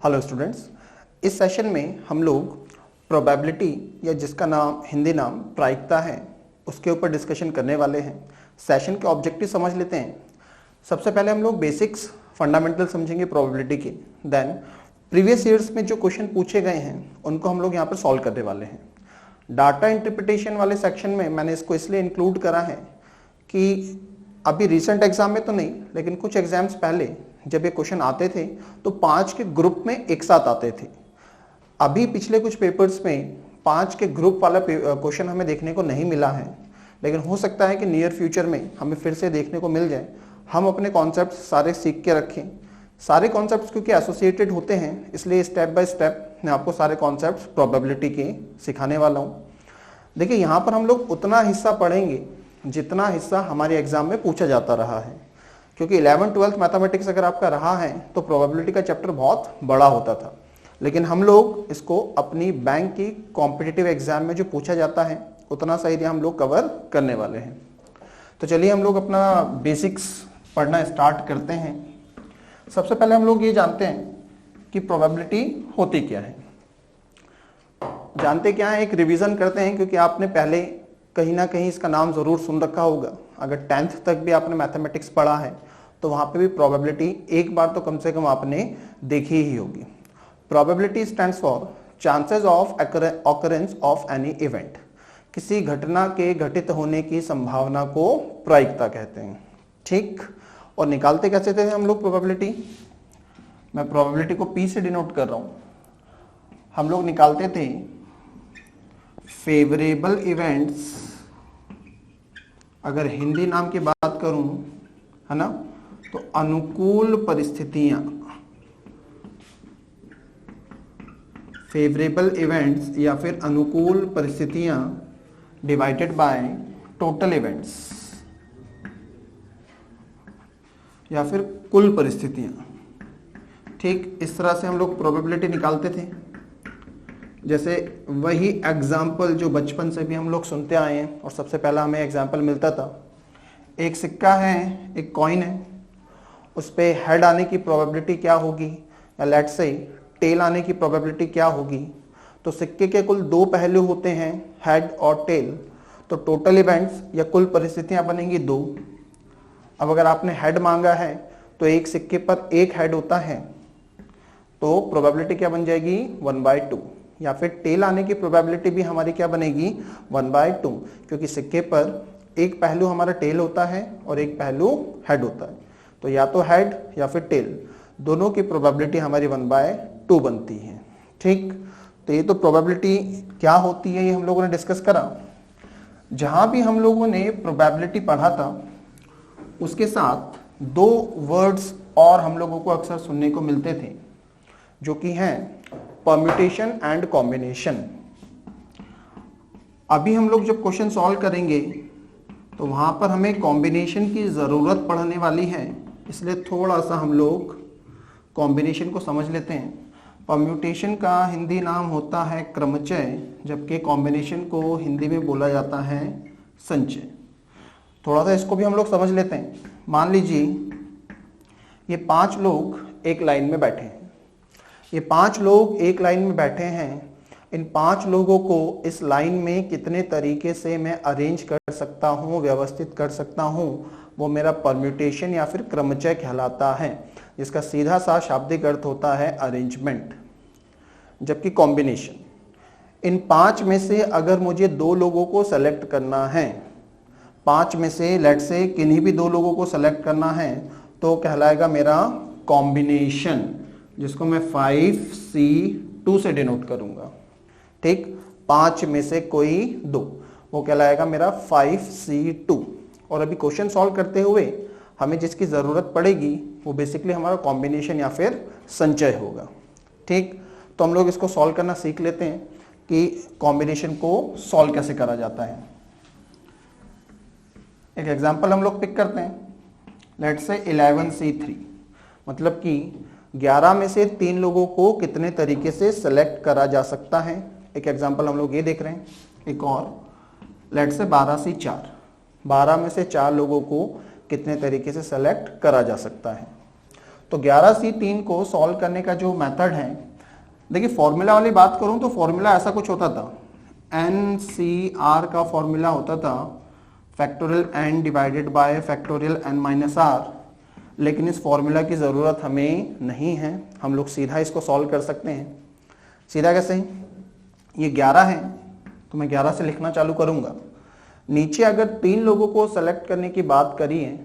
Hello students, इस session में हम लोग प्रोबेबिलिटी या जिसका नाम हिंदी नाम प्रायिकता है उसके ऊपर डिस्कशन करने वाले हैं। सेशन के ऑब्जेक्टिव समझ लेते हैं। सबसे पहले हम लोग बेसिक्स फंडामेंटल समझेंगे प्रोबेबिलिटी के। देन प्रीवियस ईयर्स में जो क्वेश्चन पूछे गए हैं उनको हम लोग यहाँ पर सॉल्व करने वाले हैं। डाटा इंटरप्रिटेशन वाले सेक्शन में मैंने इसको इसलिए इंक्लूड करा है कि अभी रिसेंट एग्जाम में तो नहीं, लेकिन कुछ एग्जाम्स पहले जब ये क्वेश्चन आते थे तो 5 के ग्रुप में एक साथ आते थे। अभी पिछले कुछ पेपर्स में 5 के ग्रुप वाला क्वेश्चन हमें देखने को नहीं मिला है, लेकिन हो सकता है कि नियर फ्यूचर में हमें फिर से देखने को मिल जाए। हम अपने कॉन्सेप्ट सारे सीख के रखें। सारे कॉन्सेप्ट्स क्योंकि एसोसिएटेड होते हैं, इसलिए स्टेप बाय स्टेप मैं आपको सारे कॉन्सेप्ट्स प्रोबेबिलिटी के सिखाने वाला हूँ। देखिए, यहाँ पर हम लोग उतना हिस्सा पढ़ेंगे जितना हिस्सा हमारे एग्जाम में पूछा जाता रहा है, क्योंकि 11th-12th मैथमेटिक्स अगर आपका रहा है तो प्रोबेबिलिटी का चैप्टर बहुत बड़ा होता था, लेकिन हम लोग इसको अपनी बैंक की कॉम्पिटिटिव एग्जाम में जो पूछा जाता है उतना सा एरिया हम लोग कवर करने वाले हैं। तो चलिए हम लोग अपना बेसिक्स पढ़ना स्टार्ट करते हैं। सबसे पहले हम लोग ये जानते हैं कि प्रोबेबिलिटी होती क्या है। जानते क्या है, एक रिवीजन करते हैं, क्योंकि आपने पहले कहीं ना कहीं इसका नाम जरूर सुन रखा होगा। अगर 10th तक भी आपने मैथमेटिक्स पढ़ा है तो वहां पे भी प्रोबेबिलिटी एक बार तो कम से कम आपने देखी ही होगी। Probability stands for chances of occurrence of any event. किसी घटना के घटित होने की संभावना को प्रायिकता कहते हैं। ठीक, और निकालते कैसे थे हम लोग प्रोबेबिलिटी? मैं प्रोबेबिलिटी को P से डिनोट कर रहा हूं। हम लोग निकालते थे फेवरेबल इवेंट्स, अगर हिंदी नाम की बात करूं, है ना, तो अनुकूल परिस्थितियां। फेवरेबल इवेंट्स या फिर अनुकूल परिस्थितियां डिवाइडेड बाय टोटल इवेंट्स या फिर कुल परिस्थितियां। ठीक, इस तरह से हम लोग प्रोबेबिलिटी निकालते थे। जैसे वही एग्जाम्पल जो बचपन से भी हम लोग सुनते आए हैं और सबसे पहला हमें एग्जाम्पल मिलता था। एक सिक्का है, एक कॉइन है, उस पे हेड आने की प्रोबेबिलिटी क्या होगी, या लेट्स से टेल आने की प्रोबेबिलिटी क्या होगी। तो सिक्के के कुल 2 पहलू होते हैं, हेड और टेल, तो टोटल इवेंट्स या कुल परिस्थितियां बनेंगी 2। अब अगर आपने हेड मांगा है तो एक सिक्के पर एक हेड होता है, तो प्रोबेबिलिटी क्या बन जाएगी 1/2। या फिर टेल आने की प्रोबेबिलिटी भी हमारी क्या बनेगी 1/2, क्योंकि सिक्के पर एक पहलू हमारा टेल होता है और एक पहलू हेड होता है। तो या तो हेड या फिर टेल, दोनों की प्रोबेबिलिटी हमारी 1/2 बनती है। ठीक, तो ये तो प्रोबेबिलिटी क्या होती है ये हम लोगों ने डिस्कस करा। जहां भी हम लोगों ने प्रोबेबिलिटी पढ़ा था उसके साथ 2 वर्ड्स और हम लोगों को अक्सर सुनने को मिलते थे, जो कि हैं परम्यूटेशन एंड कॉम्बिनेशन। अभी हम लोग जब क्वेश्चन सॉल्व करेंगे तो वहां पर हमें कॉम्बिनेशन की जरूरत पड़ने वाली है, इसलिए थोड़ा सा हम लोग कॉम्बिनेशन को समझ लेते हैं। परम्यूटेशन का हिंदी नाम होता है क्रमचय, जबकि कॉम्बिनेशन को हिंदी में बोला जाता है संचय। थोड़ा सा इसको भी हम लोग समझ लेते हैं। मान लीजिए ये 5 लोग एक लाइन में बैठे हैं। ये 5 लोग एक लाइन में बैठे हैं। इन 5 लोगों को इस लाइन में कितने तरीके से मैं अरेंज कर सकता हूँ, व्यवस्थित कर सकता हूँ, वो मेरा परम्यूटेशन या फिर क्रमचय कहलाता है, जिसका सीधा सा शाब्दिक अर्थ होता है अरेंजमेंट। जबकि कॉम्बिनेशन, इन 5 में से अगर मुझे 2 लोगों को सेलेक्ट करना है, 5 में से लेट्स से किन्हीं भी 2 लोगों को सेलेक्ट करना है, तो कहलाएगा मेरा कॉम्बिनेशन, जिसको मैं 5C2 से डिनोट करूंगा। ठीक, 5 में से कोई 2, वो कहलाएगा मेरा 5C2। और अभी क्वेश्चन सॉल्व करते हुए हमें जिसकी जरूरत पड़ेगी वो बेसिकली हमारा कॉम्बिनेशन या फिर संचय होगा। ठीक, तो हम लोग इसको सॉल्व करना सीख लेते हैं कि कॉम्बिनेशन को सॉल्व कैसे करा जाता है। एक एग्जांपल हम लोग पिक करते हैं। लेट्स से 11C3, मतलब कि 11 में से 3 लोगों को कितने तरीके से सेलेक्ट करा जा सकता है। एक एग्जांपल हम लोग ये देख रहे हैं। एक और लेट्स से 12C4, 12 में से 4 लोगों को कितने तरीके से सेलेक्ट करा जा सकता है। तो 11C3 को सॉल्व करने का जो मेथड है, देखिए फॉर्मूला वाली बात करूं तो फॉर्मूला ऐसा कुछ होता था, NCR का फॉर्मूला होता था factorial n divided by factorial n minus r, लेकिन इस फॉर्मूला की ज़रूरत हमें नहीं है, हम लोग सीधा इसको सॉल्व कर सकते हैं। सीधा कैसे? ये 11 है तो मैं 11 से लिखना चालू करूंगा। नीचे अगर 3 लोगों को सेलेक्ट करने की बात करी है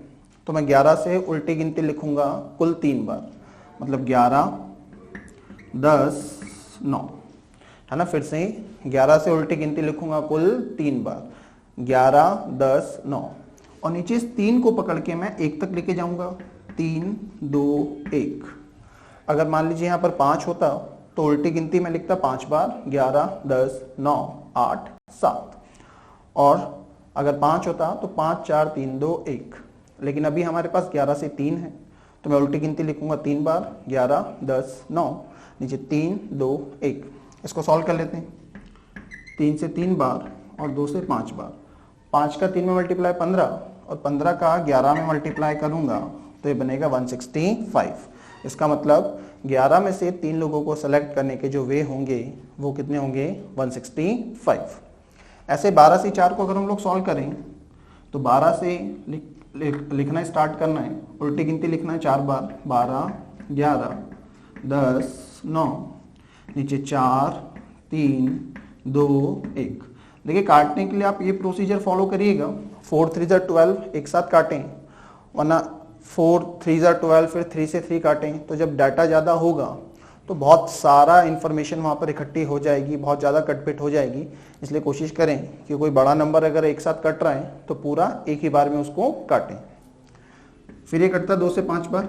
तो मैं 11 से उल्टी गिनती लिखूंगा कुल 3 बार, मतलब 11, 10, 9, है ना। फिर से 11 से उल्टी गिनती लिखूंगा कुल 3 बार, 11, 10, 9, और नीचे इस 3 को पकड़ के मैं 1 तक लेके जाऊंगा, 3, 2, 1। अगर मान लीजिए यहाँ पर 5 होता तो उल्टी गिनती में लिखता 5 बार, 11, 10, 9, 8, 7, और अगर 5 होता तो 5, 4, 3, 2, 1। लेकिन अभी हमारे पास 11 से 3 है तो मैं उल्टी गिनती लिखूंगा 3 बार, 11, 10, 9, नीचे 3, 2, 1। इसको सॉल्व कर लेते हैं। 3 से 3 बार और 2 से 5 बार, 5 का 3 में मल्टीप्लाई 15 और 15 का 11 में मल्टीप्लाई करूंगा तो ये बनेगा 165। इसका मतलब 11 में से 3 लोगों को सेलेक्ट करने के जो वे होंगे वो कितने होंगे? 165। ऐसे 12 से 4 को अगर हम लोग सॉल्व करें तो 12 से लिखना स्टार्ट करना है, उल्टी गिनती लिखना है 4 बार, 12, 11, 10, 9, नीचे 4, 3, 2, 1। देखिए काटने के लिए आप ये प्रोसीजर फॉलो करिएगा, 4 3 जा 12 एक साथ काटें, वरना 4 3 जा 12 फिर 3 से 3 काटें, तो जब डाटा ज़्यादा होगा तो बहुत सारा इन्फॉर्मेशन वहाँ पर इकट्ठी हो जाएगी, बहुत ज़्यादा कटपिट हो जाएगी। इसलिए कोशिश करें कि कोई बड़ा नंबर अगर एक साथ कट रहा है तो पूरा एक ही बार में उसको काटें। फिर ये कटता 2 से 5 बार,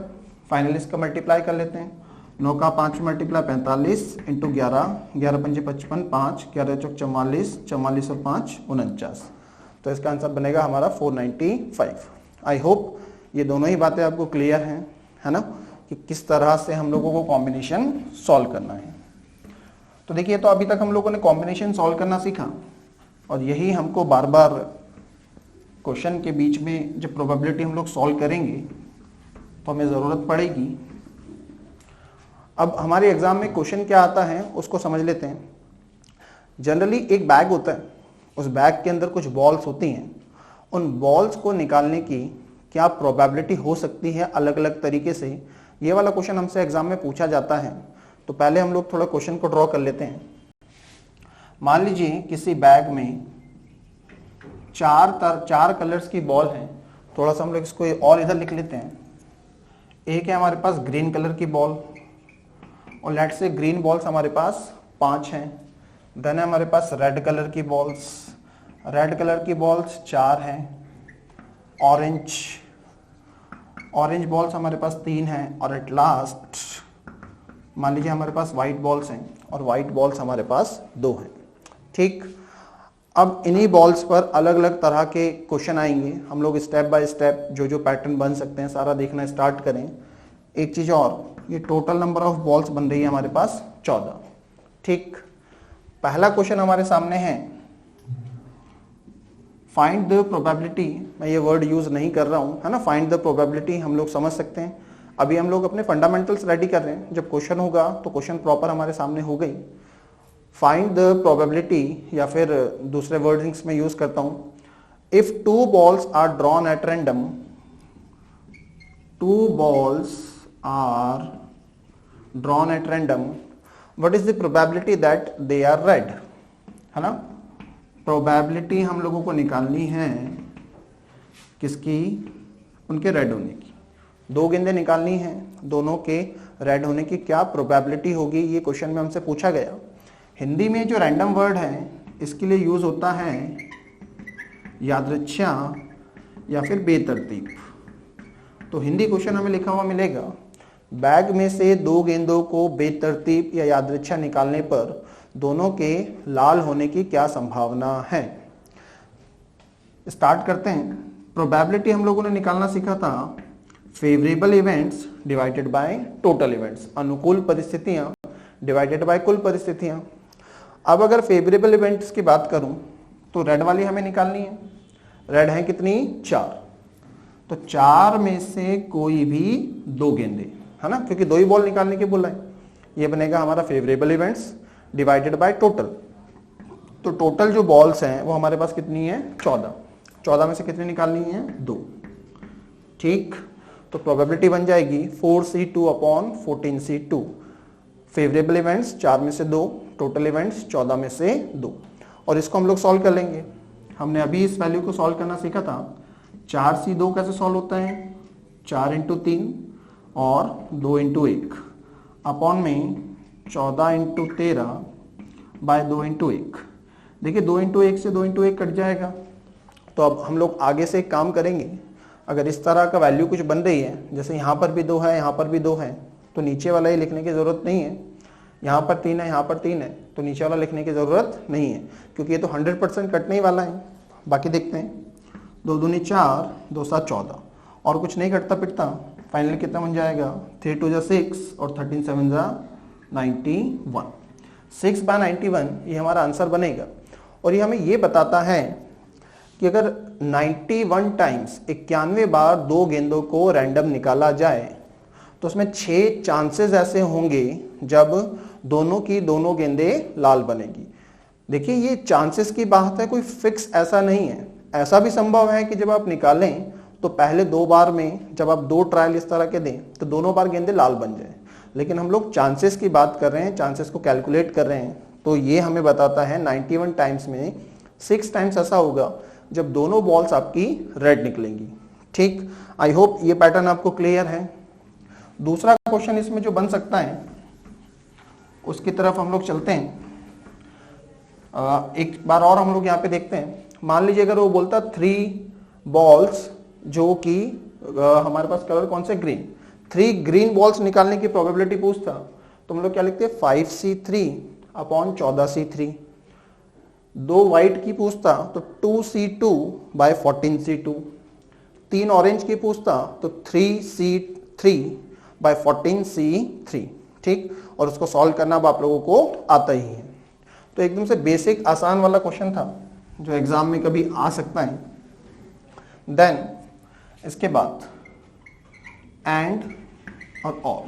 फाइनली इसका मल्टीप्लाई कर लेते हैं। 9 का 5 मल्टीप्लाई 45 इंटू 11, 11 पंजे 55, 5, 11 चौक 44, 44 और 5 49। तो इसका आंसर बनेगा हमारा 495। आई होप ये दोनों ही बातें आपको क्लियर हैं, है ना, कि किस तरह से हम लोगों को कॉम्बिनेशन सॉल्व करना है। तो देखिए, तो अभी तक हम लोगों ने कॉम्बिनेशन सॉल्व करना सीखा और यही हमको बार बार क्वेश्चन के बीच में जब प्रोबेबिलिटी हम लोग सॉल्व करेंगे तो हमें ज़रूरत पड़ेगी। अब हमारे एग्जाम में क्वेश्चन क्या आता है उसको समझ लेते हैं। जनरली एक बैग होता है, उस बैग के अंदर कुछ बॉल्स होती हैं, उन बॉल्स को निकालने की क्या प्रोबेबिलिटी हो सकती है अलग अलग तरीके से, ये वाला क्वेश्चन हमसे एग्जाम में पूछा जाता है। तो पहले हम लोग थोड़ा क्वेश्चन को ड्रॉ कर लेते हैं। मान लीजिए किसी बैग में चार कलर्स की बॉल है, थोड़ा सा हम लोग इसको और इधर लिख लेते हैं। एक है हमारे पास ग्रीन कलर की बॉल, और लेट से ग्रीन बॉल्स हमारे पास 5 हैं। देन है हमारे पास रेड कलर की बॉल्स, रेड कलर की बॉल्स 4 हैं। ऑरेंज बॉल्स हमारे पास 3 हैं, और एट लास्ट मान लीजिए हमारे पास वाइट बॉल्स हैं, और वाइट बॉल्स हमारे पास 2 हैं। ठीक, अब इन्हीं बॉल्स पर अलग अलग तरह के क्वेश्चन आएंगे। हम लोग स्टेप बाय स्टेप जो जो पैटर्न बन सकते हैं सारा देखना स्टार्ट करें। एक चीज और, ये टोटल नंबर ऑफ बॉल्स बन रही है हमारे पास 14। ठीक, पहला क्वेश्चन हमारे सामने है फाइंड द प्रोबेबिलिटी। मैं ये वर्ड यूज नहीं कर रहा हूं, है ना। फाइंड द प्रोबेबिलिटी हम लोग समझ सकते हैं। अभी हम लोग अपने फंडामेंटल्स रेडी कर रहे हैं, जब क्वेश्चन होगा तो क्वेश्चन प्रॉपर हमारे सामने हो गई। फाइंड द प्रोबेबिलिटी, या फिर दूसरे वर्डिंग्स में यूज करता हूं, if 2 balls are drawn at random, 2 balls are drawn at random, what is the probability that they are red, है ना। प्रोबेबिलिटी हम लोगों को निकालनी है किसकी? उनके रेड होने की। 2 गेंदें निकालनी है, दोनों के रेड होने की क्या प्रोबेबिलिटी होगी, ये क्वेश्चन में हमसे पूछा गया। हिंदी में जो रैंडम वर्ड है इसके लिए यूज होता है यादृच्छा या फिर बेतरतीब। तो हिंदी क्वेश्चन हमें लिखा हुआ मिलेगा, बैग में से 2 गेंदों को बेतरतीब या यादृच्छा निकालने पर दोनों के लाल होने की क्या संभावना है। स्टार्ट करते हैं। प्रोबेबिलिटी हम लोगों ने निकालना सीखा था favourable events divided by total events, अनुकूल परिस्थितियां डिवाइडेड बाय कुल परिस्थितियां। अब अगर फेवरेबल इवेंट्स की बात करूं तो रेड वाली हमें निकालनी है। रेड है कितनी? 4। तो 4 में से कोई भी 2 गेंदें, है ना, क्योंकि 2 ही बॉल निकालने के बोला है। ये बनेगा हमारा favourable events divided by total. तो टोटल जो बॉल्स हैं वो हमारे पास कितनी है, 14। 14 में से कितनी निकालनी है, 2। ठीक, तो प्रोबेबिलिटी बन जाएगी 4C2 upon 14C2। Favourable events 4 में से 2, टोटल इवेंट्स 14 में से 2। और इसको हम लोग सॉल्व कर लेंगे। हमने अभी इस वैल्यू को सॉल्व करना सीखा था। 4C2 कैसे सॉल्व होता है, 4 × 3 और 2 × 1 अपॉन में 14 × 13 बाय 2 × 1। देखिए 2 × 1 से 2 × 1 कट जाएगा। तो अब हम लोग आगे से एक काम करेंगे। अगर इस तरह का वैल्यू कुछ बन रही है, जैसे यहाँ पर भी 2 है, यहाँ पर भी 2 है, तो नीचे वाला ही लिखने की ज़रूरत नहीं है। यहाँ पर 3 है, यहाँ पर 3 है, तो नीचे वाला लिखने की ज़रूरत नहीं है, क्योंकि ये तो 100% कटने ही वाला है। बाकी देखते हैं, 2 दूनी 4, 2 7 14, और कुछ नहीं कटता पिटता। फाइनली कितना बन जाएगा, 3 2 6 और 13 7 91। 6/91 ये हमारा आंसर बनेगा। और ये हमें ये बताता है कि अगर 91 टाइम्स 91 बार 2 गेंदों को रैंडम निकाला जाए तो उसमें 6 चांसेस ऐसे होंगे जब दोनों की दोनों गेंदें लाल बनेगी। देखिए ये चांसेस की बात है, कोई फिक्स ऐसा नहीं है। ऐसा भी संभव है कि जब आप निकालें तो पहले 2 बार में जब आप 2 ट्रायल इस तरह के दें तो दोनों बार गेंदें लाल बन जाए। लेकिन हम लोग चांसेस की बात कर रहे हैं, चांसेस को कैलकुलेट कर रहे हैं, तो ये हमें बताता है 91 टाइम्स में 6 टाइम्स ऐसा होगा जब दोनों बॉल्स आपकी रेड निकलेंगी। ठीक, आई होप ये पैटर्न आपको क्लियर है। दूसरा क्वेश्चन इसमें जो बन सकता है उसकी तरफ हम लोग चलते हैं। एक बार और हम लोग यहाँ पे देखते हैं। मान लीजिए अगर वो बोलता 3 बॉल्स जो कि हमारे पास कलर कौन से, ग्रीन, 3 ग्रीन बॉल्स निकालने की प्रोबेबिलिटी पूछता, तो हम लोग क्या लिखते हैं, 5C3 अपॉन 14C3। 2 वाइट की पूछता तो 2C2 बाय 14C2। 3 ऑरेंज की पूछता तो 3C3 बाय 14C3। ठीक, और उसको सॉल्व करना अब आप लोगों को आता ही है। तो एकदम से बेसिक आसान वाला क्वेश्चन था जो एग्जाम में कभी आ सकता है। देन इसके बाद एंड और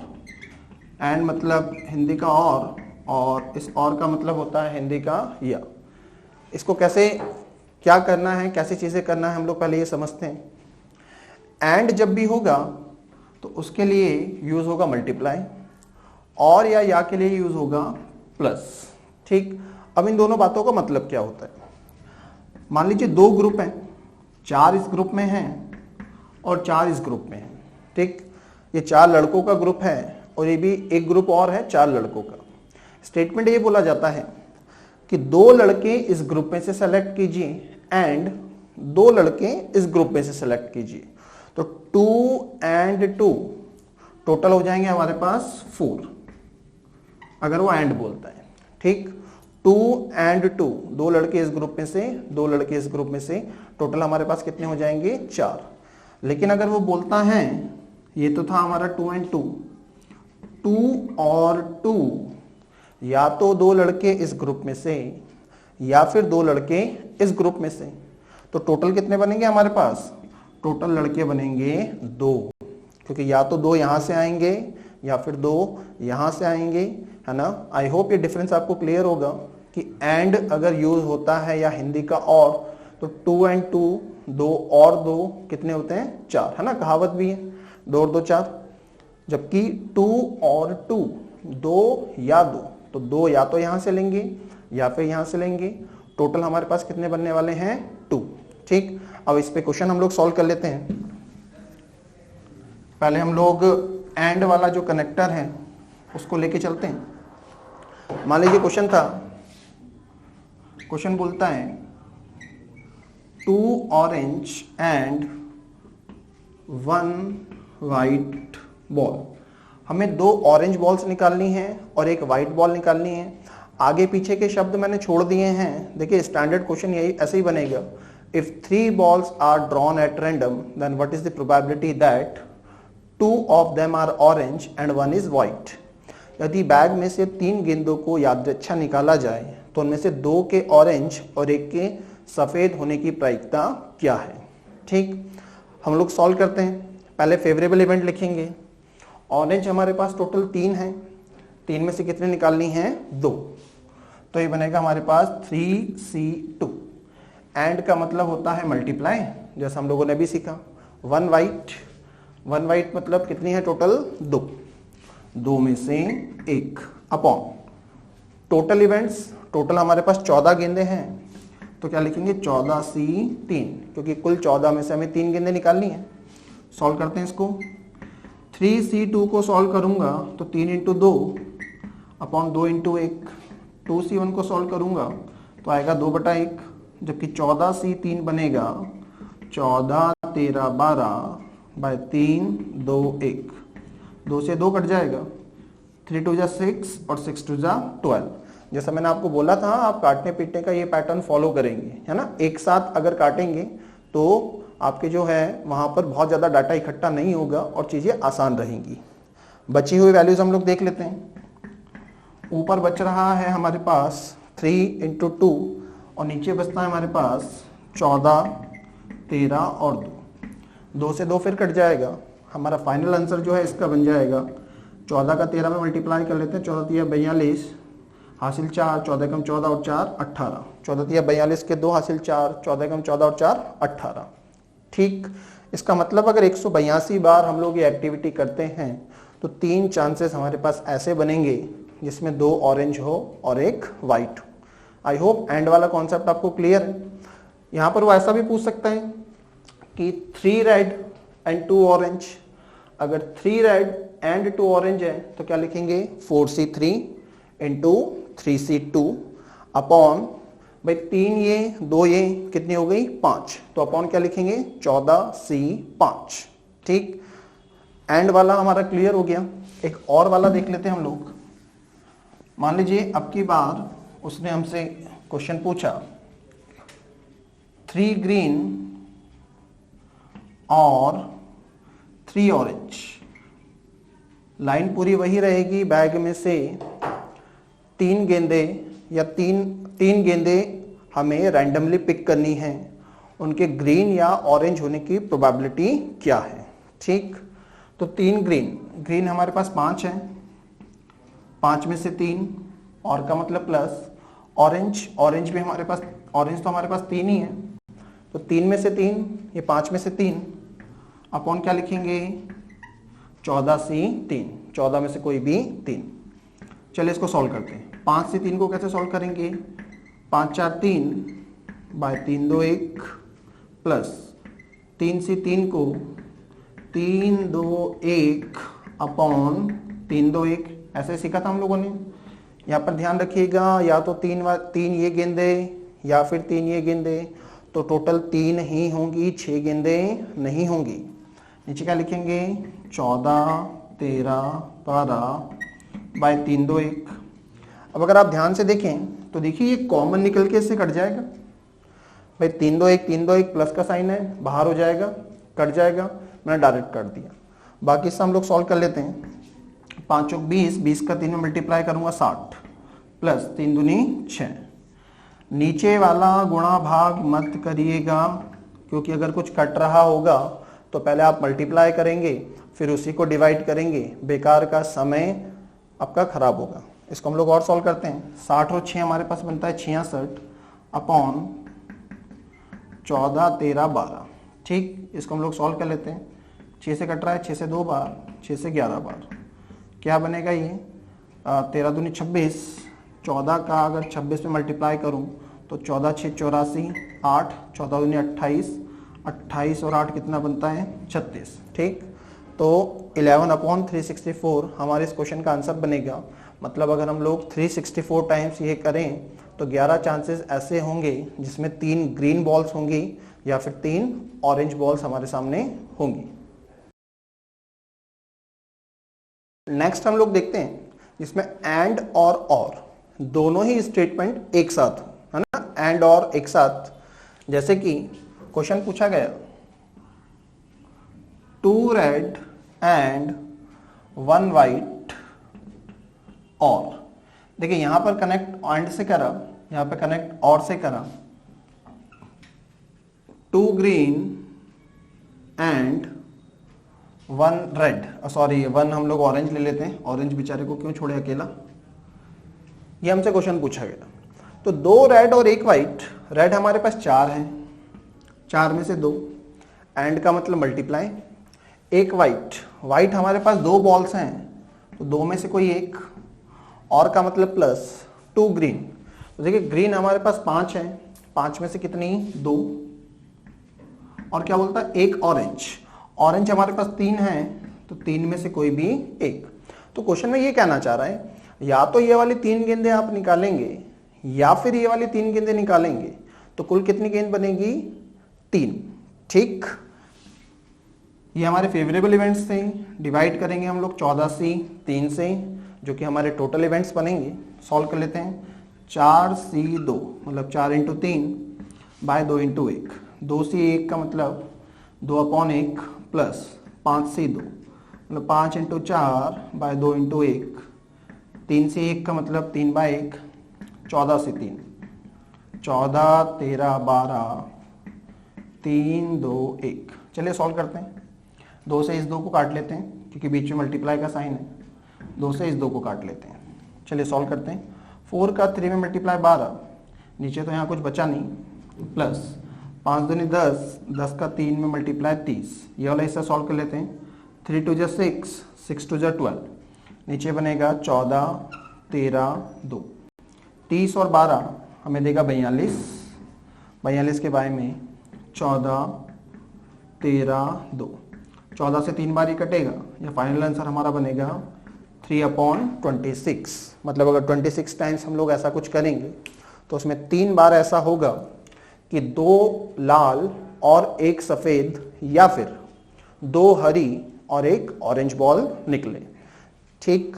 एंड मतलब हिंदी का और इस और का मतलब होता है हिंदी का या। इसको कैसे क्या करना है, कैसी चीजें करना है, हम लोग पहले ये समझते हैं। एंड जब भी होगा तो उसके लिए यूज होगा मल्टीप्लाई, और या के लिए यूज होगा प्लस। ठीक, अब इन दोनों बातों का मतलब क्या होता है। मान लीजिए 2 ग्रुप हैं, 4 इस ग्रुप में हैं और 4 इस ग्रुप में हैं। ठीक, ये 4 लड़कों का ग्रुप है और ये भी एक ग्रुप और है 4 लड़कों का। स्टेटमेंट ये बोला जाता है कि 2 लड़के इस ग्रुप में से सेलेक्ट कीजिए एंड 2 लड़के इस ग्रुप में से सेलेक्ट कीजिए। तो 2 and 2 टोटल हो जाएंगे हमारे पास 4 अगर वो एंड बोलता है। ठीक, 2 and 2, 2 लड़के इस ग्रुप में से 2 लड़के इस ग्रुप में से, टोटल हमारे पास कितने हो जाएंगे, 4। लेकिन अगर वो बोलता है, ये तो था हमारा 2 and 2, 2 और 2, या तो 2 लड़के इस ग्रुप में से या फिर 2 लड़के इस ग्रुप में से, तो टोटल कितने बनेंगे हमारे पास, टोटल लड़के बनेंगे 2, क्योंकि या तो 2 यहां से आएंगे या फिर 2 यहां से आएंगे, है ना। आई होप ये डिफरेंस आपको क्लियर होगा कि एंड अगर यूज होता है या हिंदी का और, तो 2 and 2, 2 और 2 कितने होते हैं, 4, है ना। कहावत भी है 2 और 2 4। जबकि 2 और 2, 2 या 2, तो 2 या तो यहां से लेंगे या फिर यहां से लेंगे। टोटल हमारे पास कितने बनने वाले हैं, 2। ठीक, अब इस पे क्वेश्चन हम लोग सॉल्व कर लेते हैं। पहले हम लोग एंड वाला जो कनेक्टर है उसको लेके चलते हैं। मान लीजिए क्वेश्चन था, क्वेश्चन बोलता है 2 ऑरेंज एंड 1 वाइट बॉल। हमें 2 ऑरेंज बॉल्स निकालनी है और 1 वाइट बॉल निकालनी है। आगे पीछे के शब्द मैंने छोड़ दिए हैं। देखिए स्टैंडर्ड क्वेश्चन यही ऐसे ही बनेगा। If 3 balls are drawn at random, then what is the probability that 2 of them are orange and 1 is white? यदि बैग में से 3 गेंदों को यादृच्छा निकाला जाए तो उनमें से 2 के ऑरेंज और 1 के सफेद होने की प्रायिकता क्या है। ठीक, हम लोग सॉल्व करते हैं। पहले फेवरेबल इवेंट लिखेंगे ऑरेंज हमारे पास टोटल 3 है, 3 में से कितने निकालनी है? 2। तो ये बनेगा हमारे पास 3C2। एंड का मतलब होता है मल्टीप्लाई, जैसा हम लोगों ने भी सीखा। 1 वाइट मतलब कितनी है टोटल? 2 में से 1 अपॉन टोटल इवेंट्स। टोटल हमारे पास 14 गेंदे हैं, तो क्या लिखेंगे? 14C3, क्योंकि कुल 14 में से हमें 3 गेंदे निकालनी है। सॉल्व करते हैं इसको। 3C2 को सॉल्व करूंगा तो 3 इंटू 2 अपॉन 2 इंटू 1। 2C1 को सॉल्व करूंगा तो आएगा 2/1, जबकि 14C3 बनेगा 14 13 12 बाय 3 2 1। 2 से 2 कट जाएगा, 3 2 जा 6 और 6 2 जा 12। जैसा मैंने आपको बोला था, आप काटने पीटने का ये पैटर्न फॉलो करेंगे, है ना। एक साथ अगर काटेंगे तो आपके जो है वहां पर बहुत ज़्यादा डाटा इकट्ठा नहीं होगा और चीज़ें आसान रहेंगी। बची हुई वैल्यूज हम लोग देख लेते हैं। ऊपर बच रहा है हमारे पास 3 इंटू 2 और नीचे बचता है हमारे पास 14 13 और 2 से 2 फिर कट जाएगा। हमारा फाइनल आंसर जो है इसका बन जाएगा 14 का 13 में मल्टीप्लाई कर लेते हैं, 14 3 42 हासिल 4, 14 कम 14 और 4 18। 14 3 42 के 2 हासिल 4, 14 कम 14 और 4 18। ठीक, इसका मतलब अगर 182 बार हम लोग ये एक्टिविटी करते हैं तो 3 चांसेस हमारे पास ऐसे बनेंगे जिसमें 2 ऑरेंज हो और 1 वाइट हो। आई होप एंड वाला कॉन्सेप्ट आपको क्लियर है। यहाँ पर वो ऐसा भी पूछ सकता है कि 3 रेड एंड 2 ऑरेंज। अगर 3 रेड एंड 2 ऑरेंज है तो क्या लिखेंगे? 4C3 इंटू 3C2 अपॉन भाई 3 ये 2 ये कितनी हो गई? 5। तो अपॉन क्या लिखेंगे? 14C5। ठीक, एंड वाला हमारा क्लियर हो गया। एक और वाला देख लेते हैं हम लोग। मान लीजिए अब की बार उसने हमसे क्वेश्चन पूछा 3 ग्रीन और 3 ऑरेंज। लाइन पूरी वही रहेगी, बैग में से 3 गेंदे या तीन गेंदे हमें रैंडमली पिक करनी है। उनके ग्रीन या ऑरेंज होने की प्रोबेबिलिटी क्या है? ठीक, तो 3 ग्रीन हमारे पास 5 है, 5 में से 3 और का मतलब प्लस ऑरेंज भी हमारे पास, ऑरेंज तो हमारे पास 3 ही है, तो 3 में से 3 ये 5 में से 3 अपॉन क्या लिखेंगे? 14C3, 14 में से कोई भी 3। चलिए इसको सॉल्व करते हैं। 5 से 3 को कैसे सॉल्व करेंगे? 5 4 3 बाय 3 2 1 प्लस 3 से 3 को 3 2 1 अपॉन 3 2 1। ऐसे सीखा था हम लोगों ने। यहाँ पर ध्यान रखिएगा, या तो 3 ये गेंदे या फिर 3 ये गेंदे, तो टोटल 3 ही होंगी, 6 गेंदे नहीं होंगी। नीचे क्या लिखेंगे? 14 13 12 बाय 3 2 1। अब अगर आप ध्यान से देखें तो देखिए ये कॉमन निकल के इससे कट जाएगा। भाई 3 2 1 प्लस का साइन है, बाहर हो जाएगा, कट जाएगा, मैंने डायरेक्ट कर दिया। बाकी से हम लोग सॉल्व कर लेते हैं। 5 चौक 20, 20 का 3 में मल्टीप्लाई करूंगा 60 प्लस 3 दूनी 6। नीचे वाला गुणा भाग मत करिएगा, क्योंकि अगर कुछ कट रहा होगा तो पहले आप मल्टीप्लाई करेंगे फिर उसी को डिवाइड करेंगे, बेकार का समय आपका खराब होगा। इसको हम लोग और सॉल्व करते हैं। 60 और 6 हमारे पास बनता है 66 अपॉन 14 13 12। ठीक, इसको हम लोग सॉल्व कर लेते हैं। 6 से कट रहा है, 6 से 2 बार, 6 से 11 बार, क्या बनेगा ये? 13 दूनी 26, 14 का अगर 26 में मल्टीप्लाई करूं तो 14 6 84, 8 14 दूनी 28, 28 और 8 कितना बनता है? 36। ठीक, तो 11 अपॉन 364 हमारे इस क्वेश्चन का आंसर बनेगा। मतलब अगर हम लोग 364 टाइम्स ये करें तो 11 चांसेस ऐसे होंगे जिसमें 3 ग्रीन बॉल्स होंगी या फिर 3 ऑरेंज बॉल्स हमारे सामने होंगी। नेक्स्ट हम लोग देखते हैं जिसमें एंड और दोनों ही स्टेटमेंट एक साथ हो, है ना। एंड और एक साथ, जैसे कि क्वेश्चन पूछा गया 2 रेड एंड 1 वाइट और, देखिए यहां पर कनेक्ट एंड से करा, यहां पर कनेक्ट और से करा। 2 ग्रीन एंड 1 रेड, सॉरी 1 हम लोग ऑरेंज ले लेते हैं, ऑरेंज बेचारे को क्यों छोड़े अकेला, ये हमसे क्वेश्चन पूछा गया। तो 2 रेड और 1 वाइट, रेड हमारे पास 4 हैं, 4 में से 2, एंड का मतलब मल्टीप्लाई, 1 वाइट, वाइट हमारे पास 2 बॉल्स हैं तो 2 में से कोई 1, और का मतलब प्लस, 2 ग्रीन, तो देखिए ग्रीन हमारे पास 5 है, 5 में से कितनी 2, और क्या बोलता है 1 ऑरेंज, ऑरेंज हमारे पास 3 है तो 3 में से कोई भी 1। तो क्वेश्चन में ये कहना चाह रहा है या तो ये वाली 3 गेंदें आप निकालेंगे या फिर ये वाली 3 गेंदें निकालेंगे, तो कुल कितनी गेंद बनेगी 3। ठीक, ये हमारे फेवरेबल इवेंट्स थे, डिवाइड करेंगे हम लोग 14C 3 से, जो कि हमारे टोटल इवेंट्स बनेंगे। सॉल्व कर लेते हैं, 4C2 मतलब 4 इंटू 3 बाय 2 इंटू 1, 2C1 का मतलब 2/1 प्लस 5C2 मतलब 5 इंटू 4 बाय 2 इंटू 1, 3C1 का मतलब 3/1, 14C3, 14, 13, 12, 3, 2, 1। चलिए सॉल्व करते हैं, 2 से इस 2 को काट लेते हैं क्योंकि बीच में मल्टीप्लाई का साइन है, 2 से इस 2 को काट लेते हैं। चलिए सॉल्व करते हैं, 4 का 3 में मल्टीप्लाई 12, नीचे तो यहाँ कुछ बचा नहीं, प्लस 5 दूनी 10, 10 का 3 में मल्टीप्लाई 30, ये वाला हिस्सा सॉल्व कर लेते हैं, 3 2 जा 6, 6 2 जा 12, नीचे बनेगा 14, 13, 2, 30 और 12 हमें देगा 42, 42 के बाय में 14, 13, 2, 14 से 3 बार ही कटेगा, या फाइनल आंसर हमारा बनेगा 3/26। मतलब अगर 26 टाइम्स हम लोग ऐसा कुछ करेंगे तो उसमें 3 बार ऐसा होगा कि 2 लाल और 1 सफ़ेद, या फिर 2 हरी और 1 ऑरेंज बॉल निकले। ठीक,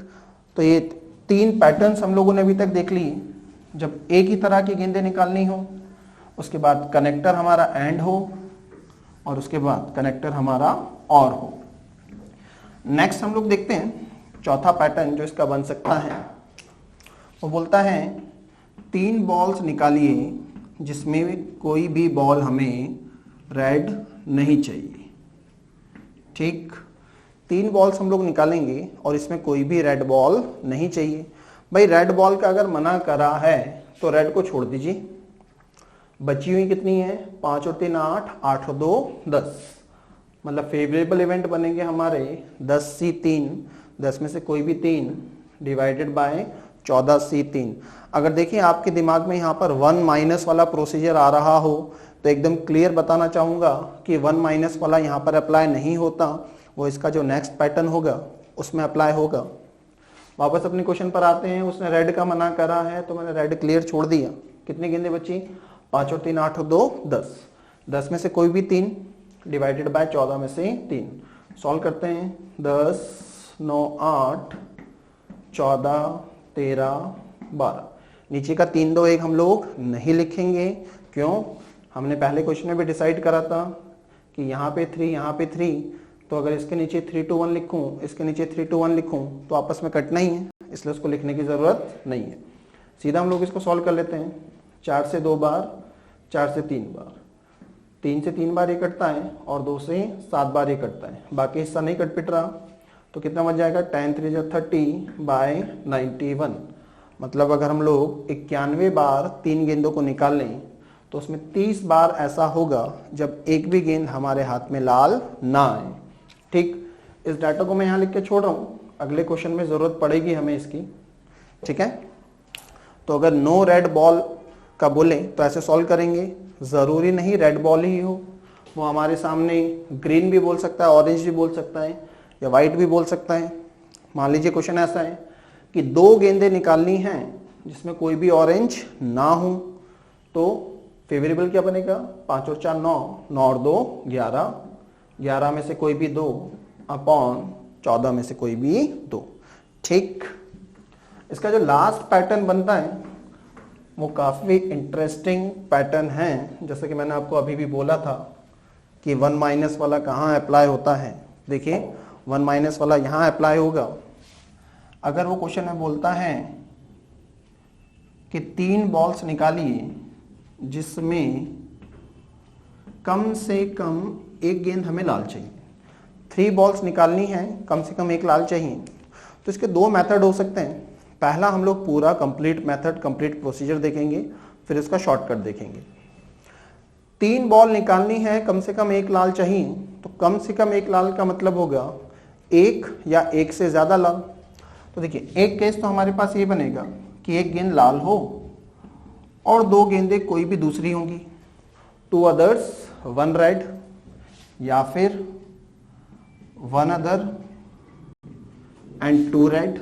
तो ये 3 पैटर्न्स हम लोगों ने अभी तक देख लिए। जब एक ही तरह की गेंदें निकालनी हो, उसके बाद कनेक्टर हमारा एंड हो, और उसके बाद कनेक्टर हमारा और हो। नेक्स्ट हम लोग देखते हैं चौथा पैटर्न जो इसका बन सकता है, वो बोलता है 3 बॉल्स निकालिए जिसमें कोई भी बॉल हमें रेड नहीं चाहिए। ठीक, 3 बॉल्स हम लोग निकालेंगे और इसमें कोई भी रेड बॉल नहीं चाहिए। भाई रेड बॉल का अगर मना करा है तो रेड को छोड़ दीजिए, बची हुई कितनी है 5 और 3 8, 8 और 2 10, मतलब फेवरेबल इवेंट बनेंगे हमारे 10C3, 10 में से कोई भी 3 डिवाइडेड बाय 14C3। अगर देखिए आपके दिमाग में यहाँ पर 1 माइनस वाला प्रोसीजर आ रहा हो तो एकदम क्लियर बताना चाहूँगा कि 1 माइनस वाला यहाँ पर अप्लाई नहीं होता, वो इसका जो नेक्स्ट पैटर्न होगा उसमें अप्लाई होगा। वापस अपने क्वेश्चन पर आते हैं, उसने रेड का मना करा है तो मैंने रेड क्लियर छोड़ दिया। कितनी गेंदें बची 5 और 3 8 और 2 10, 10 में से कोई भी 3 डिवाइडेड बाय 14 में से 3। सॉल्व करते हैं, 10 9 8 14 13 12, नीचे का 3 2 1 हम लोग नहीं लिखेंगे। क्यों, हमने पहले क्वेश्चन में भी डिसाइड करा था कि यहाँ पे 3 यहाँ पे 3, तो अगर इसके नीचे 3 2 1 लिखूँ, इसके नीचे 3 2 1 लिखूँ तो आपस में कटना ही है, इसलिए उसको लिखने की ज़रूरत नहीं है। सीधा हम लोग इसको सॉल्व कर लेते हैं, 4 से 2 बार, 4 से 3 बार, 3 से 3 बार ये कटता है और 2 से 7 बार ये कटता है, बाकी हिस्सा नहीं कट पिट रहा, तो कितना बच जाएगा 10 3 जा 30 बाय 91। मतलब अगर हम लोग 91 बार 3 गेंदों को निकाल लें तो उसमें 30 बार ऐसा होगा जब एक भी गेंद हमारे हाथ में लाल ना आए। ठीक, इस डाटा को मैं यहाँ लिख के छोड़ रहा हूँ, अगले क्वेश्चन में ज़रूरत पड़ेगी हमें इसकी। ठीक है, तो अगर नो रेड बॉल का बोले तो ऐसे सॉल्व करेंगे, ज़रूरी नहीं रेड बॉल ही हो, वो हमारे सामने ग्रीन भी बोल सकता है, ऑरेंज भी बोल सकता है, या वाइट भी बोल सकता है। मान लीजिए क्वेश्चन ऐसा है कि 2 गेंदें निकालनी हैं जिसमें कोई भी ऑरेंज ना हो, तो फेवरेबल क्या बनेगा 5 और 4 9, 9 और 2 11, 11 में से कोई भी 2 अपॉन 14 में से कोई भी 2। ठीक, इसका जो लास्ट पैटर्न बनता है वो काफ़ी इंटरेस्टिंग पैटर्न है। जैसे कि मैंने आपको अभी भी बोला था कि 1 माइनस वाला कहाँ अप्लाई होता है। देखिए 1 माइनस वाला यहाँ अप्लाई होगा अगर वो क्वेश्चन में बोलता है कि 3 बॉल्स निकालिए जिसमें कम से कम एक गेंद हमें लाल चाहिए। 3 बॉल्स निकालनी है, कम से कम एक लाल चाहिए। तो इसके 2 मेथड हो सकते हैं। पहला हम लोग पूरा कंप्लीट मेथड, कंप्लीट प्रोसीजर देखेंगे, फिर इसका शॉर्टकट देखेंगे। 3 बॉल निकालनी है, कम से कम एक लाल चाहिए, तो कम से कम एक लाल का मतलब होगा एक या एक से ज्यादा लाल। तो देखिए, एक केस तो हमारे पास ये बनेगा कि एक गेंद लाल हो और 2 गेंदें कोई भी दूसरी होंगी, 2 अदर्स 1 रेड, या फिर 1 अदर एंड 2 रेड।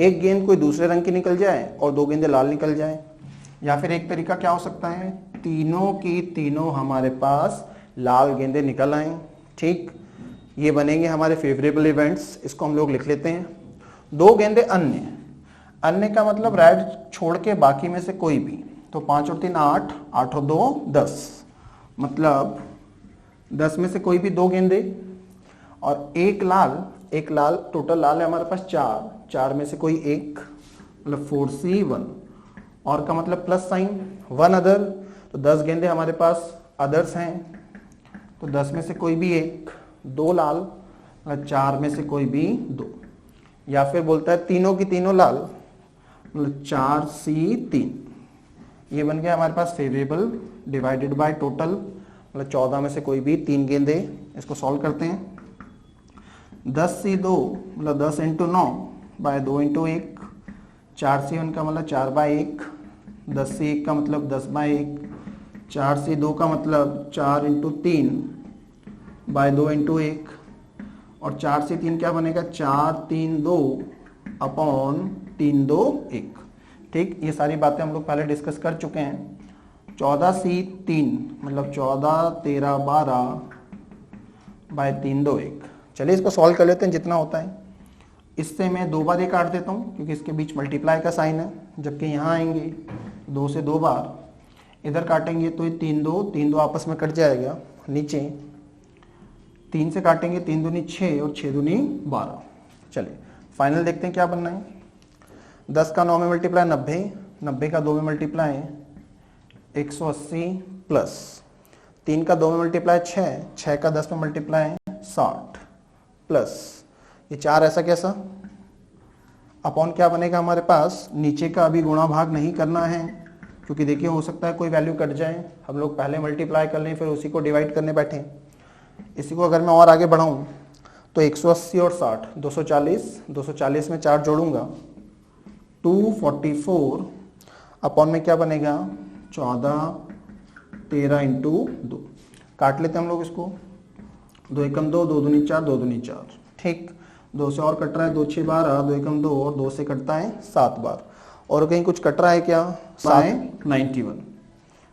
एक गेंद कोई दूसरे रंग की निकल जाए और 2 गेंदें लाल निकल जाए। या फिर एक तरीका क्या हो सकता है, तीनों की तीनों हमारे पास लाल गेंदें निकल आए। ठीक, ये बनेंगे हमारे फेवरेबल इवेंट्स, इसको हम लोग लिख लेते हैं। 2 गेंदें अन्य, अन्य का मतलब रेड छोड़ के बाकी में से कोई भी, तो 5 और 3 8, 8 और 2 10, मतलब 10 में से कोई भी 2 गेंदें, और एक लाल, एक लाल, टोटल लाल है हमारे पास 4, 4 में से कोई एक, मतलब 4C1, और का मतलब प्लस साइन, 1 अदर, तो 10 गेंदें हमारे पास अदर्स हैं, तो 10 में से कोई भी एक, 2 लाल, मतलब 4 में से कोई भी 2, या फिर बोलता है तीनों की तीनों लाल, मतलब 4C3। ये बन गया हमारे पास फेवरेबल डिवाइडेड बाय टोटल, मतलब 14 में से कोई भी 3 गेंदें। इसको सॉल्व करते हैं। 10C2 मतलब 10 इंटू 9 बाय 2 इंटू 1, 4C1 का मतलब 4 बाय 1, 10C1 का मतलब 10 बाय 1, 4C2 का मतलब 4 इंटू 3 बाय 2 इंटू 1, और 4C3 क्या बनेगा, 4 3 2 अपॉन 3 2 1। ठीक, ये सारी बातें हम लोग पहले डिस्कस कर चुके हैं। 14C3 मतलब 14 13 12 बाय 3 2 1। चलिए इसको सॉल्व कर लेते हैं जितना होता है। इससे मैं 2 बार ये काट देता हूँ क्योंकि इसके बीच मल्टीप्लाई का साइन है, जबकि यहाँ आएंगे 2 से 2 बार, इधर काटेंगे तो ये 3 2 आपस में कट जाएगा, नीचे 3 से काटेंगे 3 दूनी 6 और 6 दूनी 12। चलिए फाइनल देखते हैं क्या बनना है। 10 का 9 में मल्टीप्लाई 90, 90 का 2 में मल्टीप्लाई 180, प्लस 3 का 2 में मल्टीप्लाई 6, 6 का 10 में मल्टीप्लाई 60, प्लस ये 4 ऐसा कैसा, अपॉन क्या बनेगा हमारे पास, नीचे का अभी गुणा भाग नहीं करना है क्योंकि देखिए हो सकता है कोई वैल्यू कट जाए, हम लोग पहले मल्टीप्लाई कर लें फिर उसी को डिवाइड करने बैठे। इसी को अगर मैं और आगे बढ़ाऊं तो 180 और 60 240, 240 में 4 जोड़ूंगा 244, अपॉन में क्या बनेगा 14 13 इंटू 2। काट लेते हम लोग इसको, 2 एकम 2, 2 दूनी 4, 2 दूनी 4। ठीक, 2 से और कट रहा है, 2 6 12, 2 एकम 2 और 2 से कटता है 7 बार। और कहीं कुछ कट रहा है क्या, 91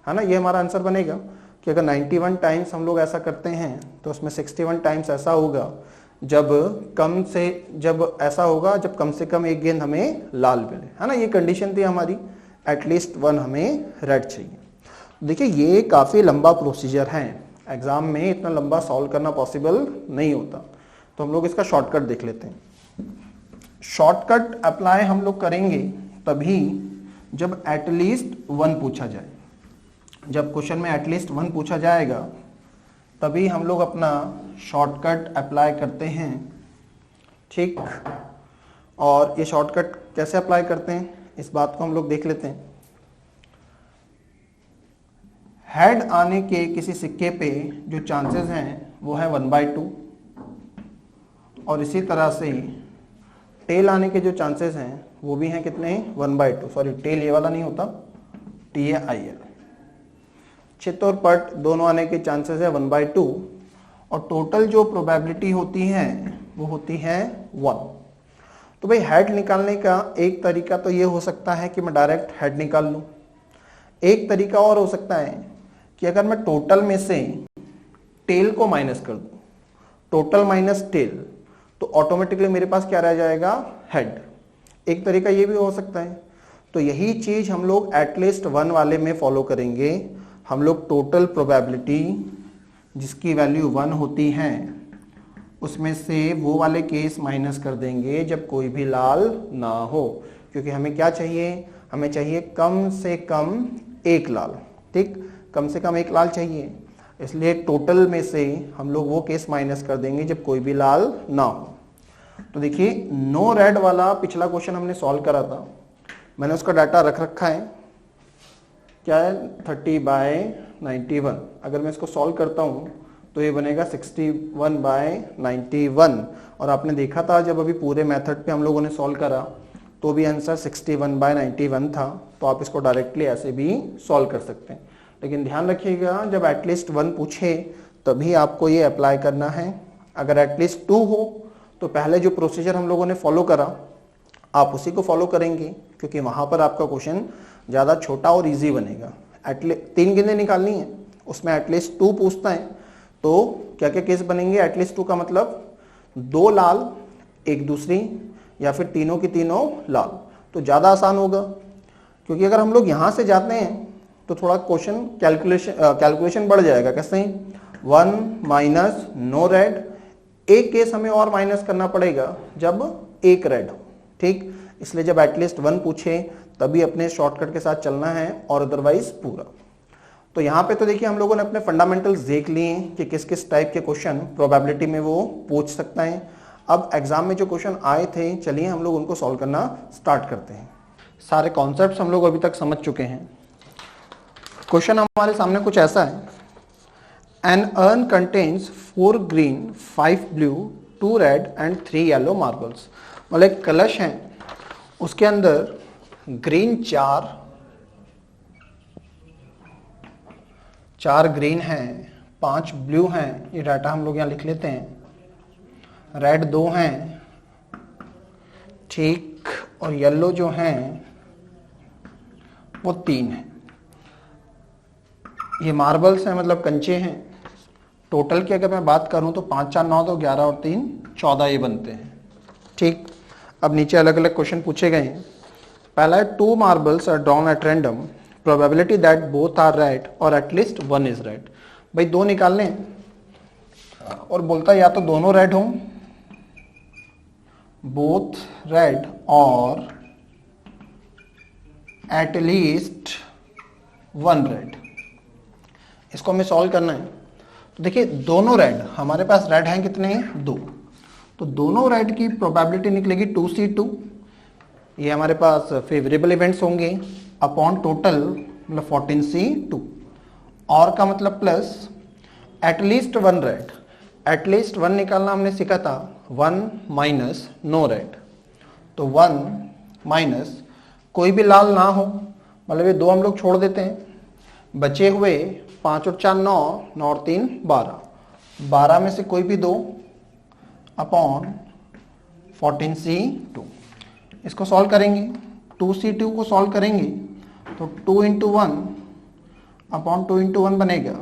है ना। ये हमारा आंसर बनेगा कि अगर 91 टाइम्स हम लोग ऐसा करते हैं तो उसमें 61 टाइम्स ऐसा होगा जब ऐसा होगा जब कम से कम एक गेंद हमें लाल मिले, है ना। ये कंडीशन थी हमारी, एटलीस्ट 1 हमें रेड चाहिए। देखिए ये काफ़ी लंबा प्रोसीजर है, एग्जाम में इतना लंबा सॉल्व करना पॉसिबल नहीं होता, तो हम लोग इसका शॉर्टकट देख लेते हैं। शॉर्टकट अप्लाई हम लोग करेंगे तभी जब एटलीस्ट 1 पूछा जाए। जब क्वेश्चन में एटलीस्ट 1 पूछा जाएगा तभी हम लोग अपना शॉर्टकट अप्लाई करते हैं। ठीक, और ये शॉर्टकट कैसे अप्लाई करते हैं इस बात को हम लोग देख लेते हैं। हेड आने के किसी सिक्के पे जो चांसेस हैं वो है 1/2, और इसी तरह से टेल आने के जो चांसेस हैं वो भी हैं कितने, 1/2। सॉरी, टेल ये वाला नहीं होता, TAIL। चित और पट दोनों आने के चांसेस है 1/2, और टोटल जो प्रोबेबिलिटी होती है वो होती है 1। तो भाई हेड निकालने का एक तरीका तो ये हो सकता है कि मैं डायरेक्ट हेड निकाल लूँ। एक तरीका और हो सकता है कि अगर मैं टोटल में से टेल को माइनस कर दूं, टोटल माइनस टेल, तो ऑटोमेटिकली मेरे पास क्या रह जाएगा, हेड। एक तरीका ये भी हो सकता है। तो यही चीज हम लोग एटलीस्ट 1 वाले में फॉलो करेंगे। हम लोग टोटल प्रोबेबिलिटी जिसकी वैल्यू 1 होती है उसमें से वो वाले केस माइनस कर देंगे जब कोई भी लाल ना हो, क्योंकि हमें क्या चाहिए, हमें चाहिए कम से कम एक लाल। ठीक, कम से कम एक लाल चाहिए। इसलिए टोटल में से हम लोग वो केस माइनस कर देंगे जब कोई भी लाल ना हो। तो देखिए नो रेड वाला पिछला क्वेश्चन हमने सॉल्व करा था, मैंने उसका डाटा रख रखा है, क्या है 30/91। अगर मैं इसको सॉल्व करता हूँ तो ये बनेगा 61/91। और आपने देखा था जब अभी पूरे मेथड पे हम लोगों ने सॉल्व करा तो भी आंसर 61/91 था, तो आप इसको डायरेक्टली ऐसे भी सॉल्व कर सकते हैं। लेकिन ध्यान रखिएगा जब एटलीस्ट 1 पूछे तभी आपको ये अप्लाई करना है। अगर एटलीस्ट 2 हो तो पहले जो प्रोसीजर हम लोगों ने फॉलो करा आप उसी को फॉलो करेंगे, क्योंकि वहां पर आपका क्वेश्चन ज़्यादा छोटा और इजी बनेगा। एटलीस्ट 3 गेंदें निकालनी है, उसमें एटलीस्ट 2 पूछता है, तो क्या क्या केस बनेंगे। एटलीस्ट 2 का मतलब 2 लाल एक दूसरी, या फिर तीनों की तीनों लाल, तो ज़्यादा आसान होगा। क्योंकि अगर हम लोग यहाँ से जाते हैं तो थोड़ा क्वेश्चन कैलकुलेशन बढ़ जाएगा। कैसे 1 माइनस नो रेड, एक केस हमें और माइनस करना पड़ेगा जब एक रेड हो, ठीक। इसलिए जब एटलीस्ट 1 पूछे तभी अपने शॉर्टकट के साथ चलना है और अदरवाइज पूरा। तो यहाँ पे तो देखिए हम लोगों ने अपने फंडामेंटल्स देख लिए कि किस किस टाइप के क्वेश्चन प्रोबेबिलिटी में वो पूछ सकता है। अब एग्जाम में जो क्वेश्चन आए थे, चलिए हम लोग उनको सॉल्व करना स्टार्ट करते हैं। सारे कॉन्सेप्ट्स हम लोग अभी तक समझ चुके हैं। क्वेश्चन हमारे सामने कुछ ऐसा है, an urn contains 4 green 5 blue 2 red and 3 yellow marbles. मतलब एक कलश है, उसके अंदर ग्रीन 4 ग्रीन हैं, 5 ब्लू हैं, ये डाटा हम लोग यहाँ लिख लेते हैं, रेड 2 हैं, ठीक, और येलो जो हैं वो 3 हैं। ये मार्बल्स हैं, मतलब कंचे हैं। टोटल की अगर मैं बात करूं तो 5 4 9 तो 11 और 3 14 ये बनते हैं, ठीक। अब नीचे अलग अलग क्वेश्चन पूछे गए हैं। पहला है 2 marbles are drawn at random, probability that both are red और एटलीस्ट 1 इज रेड। भाई 2 निकालने हैं और बोलता है या तो दोनों रेड हों, बोथ रेड, और एट लीस्ट 1 रेड। इसको हमें सॉल्व करना है। तो देखिए दोनों रेड, हमारे पास रेड हैं कितने हैं 2, तो दोनों रेड की प्रोबेबिलिटी निकलेगी 2C2। ये हमारे पास फेवरेबल इवेंट्स होंगे अपॉन टोटल, मतलब 14C2, और का मतलब प्लस एटलीस्ट 1 रेड। एटलीस्ट 1 निकालना हमने सीखा था, 1 माइनस नो रेड, तो 1 माइनस कोई भी लाल ना हो, मतलब ये 2 हम लोग छोड़ देते हैं, बचे हुए 5 और 4 9, 9 और 3 12, 12 में से कोई भी 2 अपॉन 14C2। इसको सॉल्व करेंगे, 2C2 को सॉल्व करेंगे तो 2 इंटू 1 अपॉन 2 इंटू 1 बनेगा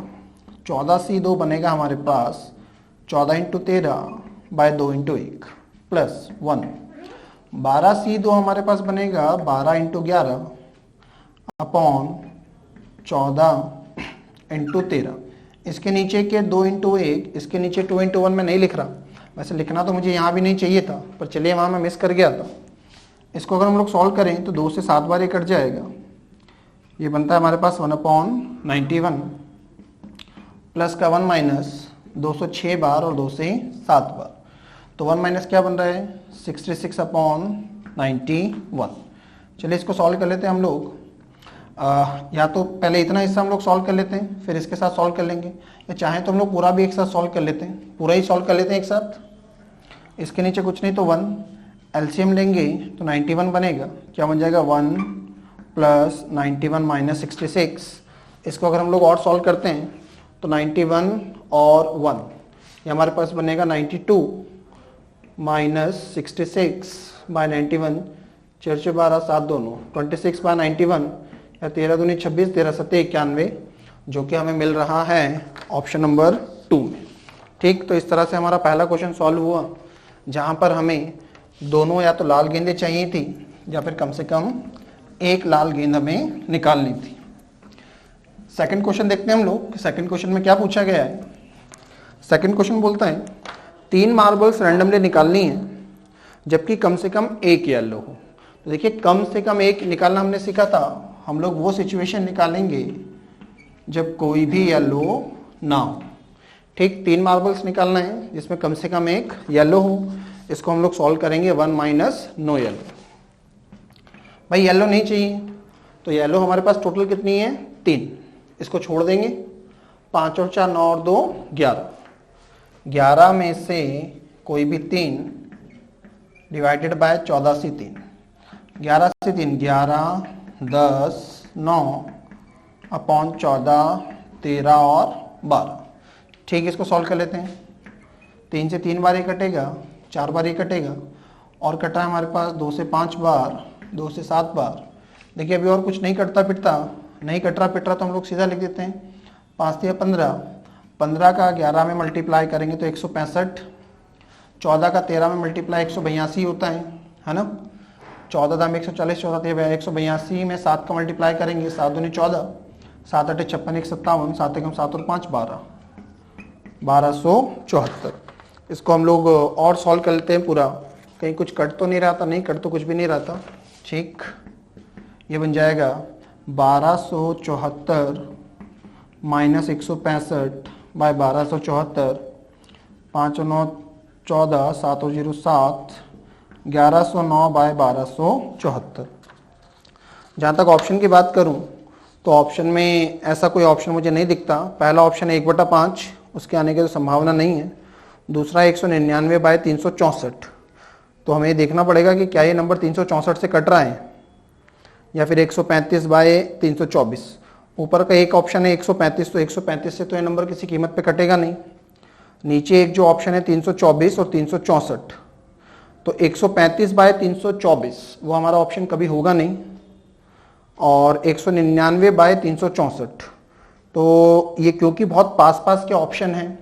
14C2 बनेगा हमारे पास 14 into 13 by 2 into 1 plus 1। 12C2 हमारे पास बनेगा 12 इंटू 11 अपॉन 14 इंटू 13। इसके नीचे के 2 इंटू 1, इसके नीचे 2 इंटू 1 में नहीं लिख रहा, वैसे लिखना तो मुझे यहाँ भी नहीं चाहिए था, पर चलिए वहाँ मैं मिस कर गया था। इसको अगर हम लोग सॉल्व करें तो 2 से 7 बार ये कट जाएगा, ये बनता है हमारे पास 1/91 प्लस का 1 माइनस 206 बार और 2 से 7 बार, तो 1 माइनस क्या बन रहा है 66/91। चलिए इसको सॉल्व कर लेते हैं हम लोग। या तो पहले इतना हिस्सा हम लोग सॉल्व कर लेते हैं, फिर इसके साथ सॉल्व कर लेंगे, या चाहें तो हम लोग पूरा भी एक साथ सॉल्व कर लेते हैं, पूरा ही सॉल्व कर लेते हैं एक साथ। इसके नीचे कुछ नहीं तो 1, एलसीएम लेंगे तो 91 बनेगा, क्या बन जाएगा 1 प्लस 91 माइनस 66। इसको अगर हम लोग और सॉल्व करते हैं तो 91 और 1 ये हमारे पास बनेगा 92 माइनस 66/91, 4 4 12 7 दोनों 26/91, या 13 दूनी 26, 13 7 91, जो कि हमें मिल रहा है ऑप्शन नंबर 2 में, ठीक। तो इस तरह से हमारा पहला क्वेश्चन सॉल्व हुआ, जहां पर हमें दोनों या तो लाल गेंदें चाहिए थी या फिर कम से कम एक लाल गेंद हमें निकालनी थी। सेकंड क्वेश्चन देखते हैं हम लोग, सेकंड क्वेश्चन में क्या पूछा गया है। सेकंड क्वेश्चन बोलता है 3 मार्बल्स रैंडमली निकालनी है जबकि कम से कम एक येलो हो। तो देखिए कम से कम एक निकालना हमने सीखा था, हम लोग वो सिचुएशन निकालेंगे जब कोई भी येलो ना हो। ठीक, 3 मार्बल्स निकालना है जिसमें कम से कम एक येलो हो। इसको हम लोग सॉल्व करेंगे 1 माइनस नो येलो। भाई येलो नहीं चाहिए तो येलो हमारे पास टोटल कितनी है 3, इसको छोड़ देंगे। 5 और 4 9 और 2 11, 11 में से कोई भी 3 डिवाइडेड बाय 14 से 3, 11 से 3 11, 10, 9 अपॉन 14, 13 और 12। ठीक, इसको सॉल्व कर लेते हैं। 3 से 3 बार ये कटेगा, 4 बार ये कटेगा और कटा है हमारे पास 2 से 5 बार, 2 से 7 बार। देखिए अभी और कुछ नहीं कटता पिटता, नहीं कट रहा पिट रहा तो हम लोग सीधा लिख देते हैं 5 या 15, 15 का 11 में मल्टीप्लाई करेंगे तो 165, 14 का 13 में मल्टीप्लाई 182 होता है ना। 14 दाम 140, 14 182 में 7 का मल्टीप्लाई करेंगे, 7 दूनी 14, 7 8 56, 1 57, 7 एकम 7 और 5 12, 1274। इसको हम लोग और सॉल्व कर लेते हैं पूरा, कहीं कुछ कट तो नहीं रहा था, नहीं कट तो कुछ भी नहीं रहा था। ठीक, ये बन जाएगा 1274 माइनस 165 बाय 1274, 5 और 9 14, 7 और 0 7, 1109 बाय 1274। जहाँ तक ऑप्शन की बात करूँ तो ऑप्शन में ऐसा कोई ऑप्शन मुझे नहीं दिखता। पहला ऑप्शन है 1/5, उसके आने की तो संभावना नहीं है। दूसरा 199 बाय 364, तो हमें देखना पड़ेगा कि क्या ये नंबर 364 से कट रहा है या फिर 135 बाय 324। ऊपर का एक ऑप्शन है 135, तो 135 से तो ये नंबर किसी कीमत पे कटेगा नहीं। नीचे एक जो ऑप्शन है 324 और 364, तो 135 बाय 324 वो हमारा ऑप्शन कभी होगा नहीं, और 199 बाय 364, तो ये क्योंकि बहुत पास पास के ऑप्शन हैं,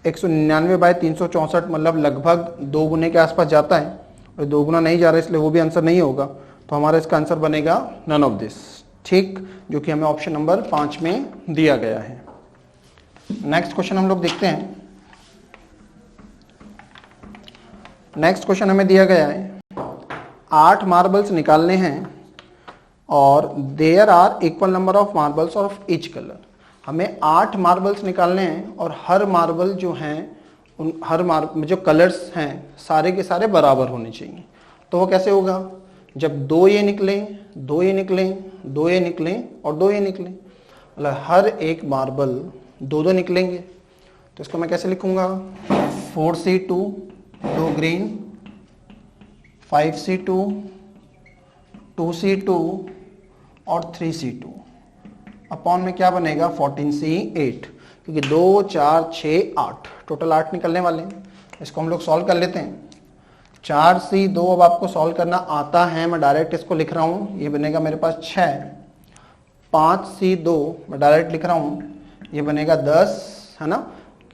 199 बाय 364 मतलब लगभग 2 गुने के आसपास जाता है और 2 गुना नहीं जा रहा है, इसलिए वो भी आंसर नहीं होगा। तो हमारा इसका आंसर बनेगा नन ऑफ दिस। ठीक, जो कि हमें ऑप्शन नंबर 5 में दिया गया है। नेक्स्ट क्वेश्चन हम लोग देखते हैं। नेक्स्ट क्वेश्चन हमें दिया गया है 8 मार्बल्स निकालने हैं और there are equal number of marbles of each colour. हमें 8 मार्बल्स निकालने हैं और हर मार्बल जो हैं उन हर मार्बल जो कलर्स हैं सारे के सारे बराबर होने चाहिए। तो वो कैसे होगा, जब 2 ये निकलें, 2 ये निकलें, 2 ये निकलें और 2 ये निकलें, मतलब हर एक मार्बल 2 निकलेंगे। तो इसको मैं कैसे लिखूंगा, 4C2 2 ग्रीन, 5C2 2C2 और 3C2 अपॉन में क्या बनेगा 14C8, क्योंकि 2 4 6 8 टोटल 8 निकलने वाले हैं। इसको हम लोग सॉल्व कर लेते हैं। 4C2 अब आपको सॉल्व करना आता है, मैं डायरेक्ट इसको लिख रहा हूँ, ये बनेगा मेरे पास 6। 5C2 मैं डायरेक्ट लिख रहा हूँ, ये बनेगा 10, है ना।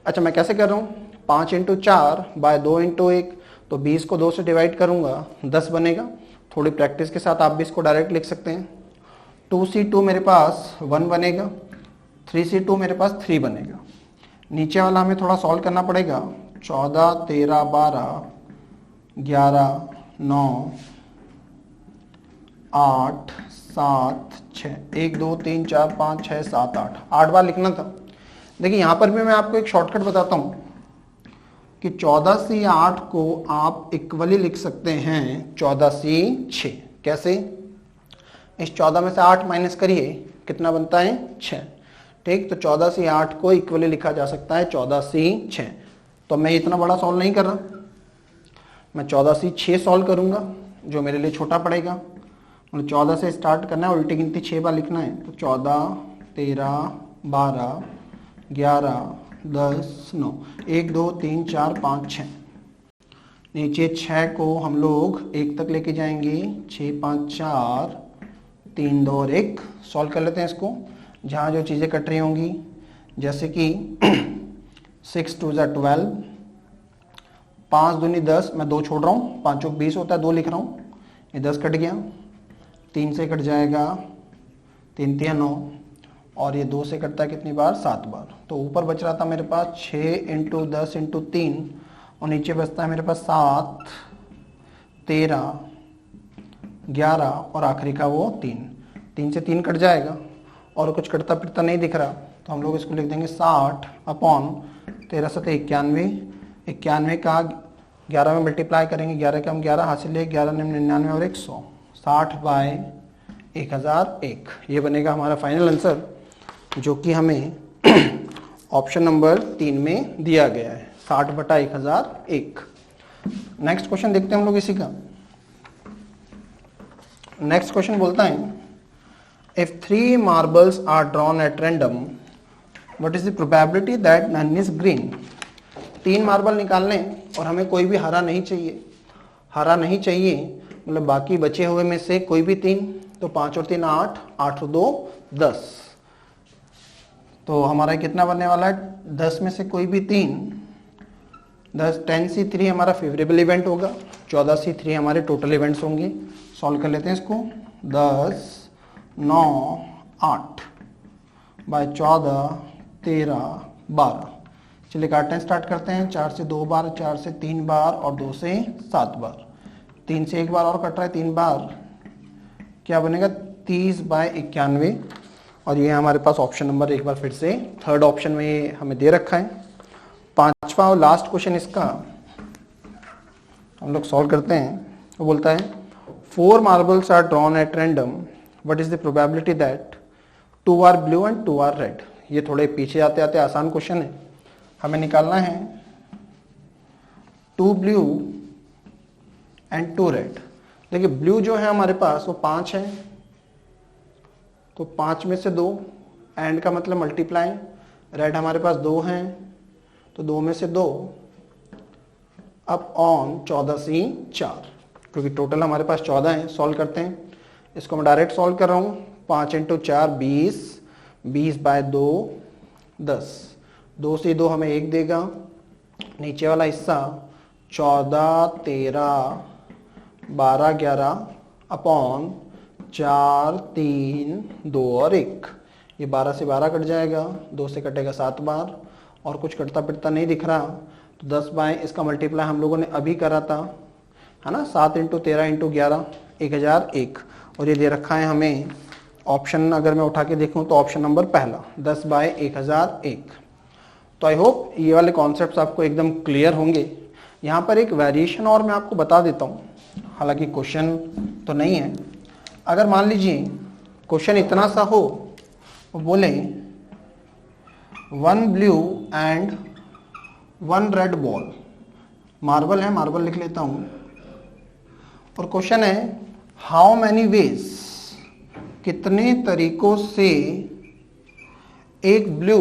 अच्छा मैं कैसे कर रहा हूँ, 5 × 4 बाय 2 × 1, तो 20 को 2 से डिवाइड करूँगा 10 बनेगा। थोड़ी प्रैक्टिस के साथ आप भी इसको डायरेक्ट लिख सकते हैं। 2C2 मेरे पास 1 बनेगा, 3C2 मेरे पास 3 बनेगा। नीचे वाला हमें थोड़ा सॉल्व करना पड़ेगा, 14 13 12 11 9 8 7 6, 1 2 3 4 5 6 7 8, 8 बार लिखना था। देखिए यहाँ पर भी मैं आपको एक शॉर्टकट बताता हूँ कि 14C8 को आप इक्वली लिख सकते हैं 14C6। कैसे, इस 14 में से 8 माइनस करिए, कितना बनता है 6। ठीक, तो 14C8 को इक्वली लिखा जा सकता है 14C6। तो मैं इतना बड़ा सॉल्व नहीं कर रहा, मैं 14C6 सॉल्व करूंगा जो मेरे लिए छोटा पड़ेगा। मतलब 14 से स्टार्ट करना है, उल्टी गिनती 6 बार लिखना है। तो 14 13 12 11 10 9, 1 2 3 4 5 6। नीचे 6 को हम लोग 1 तक लेके जाएंगे, 6 5 4 3 2 और 1। सॉल्व कर लेते हैं इसको, जहाँ जो चीज़ें कट रही होंगी, जैसे कि 6 2 12, 5 दूनी 10, मैं 2 छोड़ रहा हूँ, 5 चौक 20 होता है, 2 लिख रहा हूँ, ये 10 कट गया। 3 से कट जाएगा 3 3 9, और ये 2 से कटता है कितनी बार 7 बार। तो ऊपर बच रहा था मेरे पास 6 × 10 × 3, और नीचे बचता है मेरे पास 7 13 11 और आखिरी का वो 3। 3 से 3 कट जाएगा और कुछ कटता फिरता नहीं दिख रहा, तो हम लोग इसको लिख देंगे 60 अपॉन 13 सतह 91, 91 का 11 में मल्टीप्लाई करेंगे, 11 के हम 11 हासिल है, 11 99 और 100, 60 बाय 1001। ये बनेगा हमारा फाइनल आंसर, जो कि हमें ऑप्शन नंबर 3 में दिया गया है, 60 बटा 1001। नेक्स्ट क्वेश्चन देखते हैं हम लोग इसी का। नेक्स्ट क्वेश्चन बोलता है if 3 marbles are drawn at random what is the probability that none is green. 3 marble निकाल लें और हमें कोई भी हरा नहीं चाहिए, हरा नहीं चाहिए मतलब बाकी बचे हुए में से कोई भी 3, तो 5 और 3 8, 8 और 2 10, तो हमारा कितना बनने वाला है 10 में से कोई भी 3, 10C3 हमारा फेवरेबल इवेंट होगा, 14C3 हमारे टोटल इवेंट्स होंगे। सॉल्व कर लेते हैं इसको, 10 9 8 बाय 14 13 12। चलिए काटना स्टार्ट करते हैं, 4 से 2 बार, 4 से 3 बार और 2 से 7 बार, 3 से 1 बार और कट रहा है 3 बार, क्या बनेगा 30 बाय 91। और ये हमारे पास ऑप्शन नंबर एक बार फिर से थर्ड ऑप्शन में ये हमें दे रखा है। पांचवा और लास्ट क्वेश्चन इसका हम लोग सॉल्व करते हैं। वो बोलता है 4 marbles are drawn at random what is the probability that 2 are blue and 2 are red. ये थोड़े पीछे आते आते आसान क्वेश्चन है, हमें निकालना है 2 ब्लू एंड 2 रेड। देखिए ब्लू जो है हमारे पास वो 5 है, तो 5 में से 2, एंड का मतलब मल्टीप्लाई, रेड हमारे पास 2 हैं तो 2 में से 2 अप ऑन 14C4, क्योंकि टोटल हमारे पास 14 है। सॉल्व करते हैं इसको, मैं डायरेक्ट सॉल्व कर रहा हूँ, 5 × 4 20, 20 बाय 2 10, 2 से 2 हमें 1 देगा, नीचे वाला हिस्सा 14 13 12 11 अपॉन 4 3 2 और 1, ये 12 से 12 कट जाएगा, 2 से कटेगा 7 बार और कुछ कटता पिटता नहीं दिख रहा, तो 10 बाय इसका मल्टीप्लाई हम लोगों ने अभी करा था, है ना, 7 × 13 × 11 1001। और ये दे रखा है हमें ऑप्शन, अगर मैं उठा के देखूं तो ऑप्शन नंबर पहला 10 बाय 1001। तो आई होप ये वाले कॉन्सेप्ट्स आपको एकदम क्लियर होंगे। यहाँ पर एक वेरिएशन और मैं आपको बता देता हूँ, हालांकि क्वेश्चन तो नहीं है। अगर मान लीजिए क्वेश्चन इतना सा हो, वो बोले 1 blue and 1 red ball, marble है, मार्बल लिख लेता हूं, और क्वेश्चन है हाउ मैनी वेज, कितने तरीकों से एक ब्लू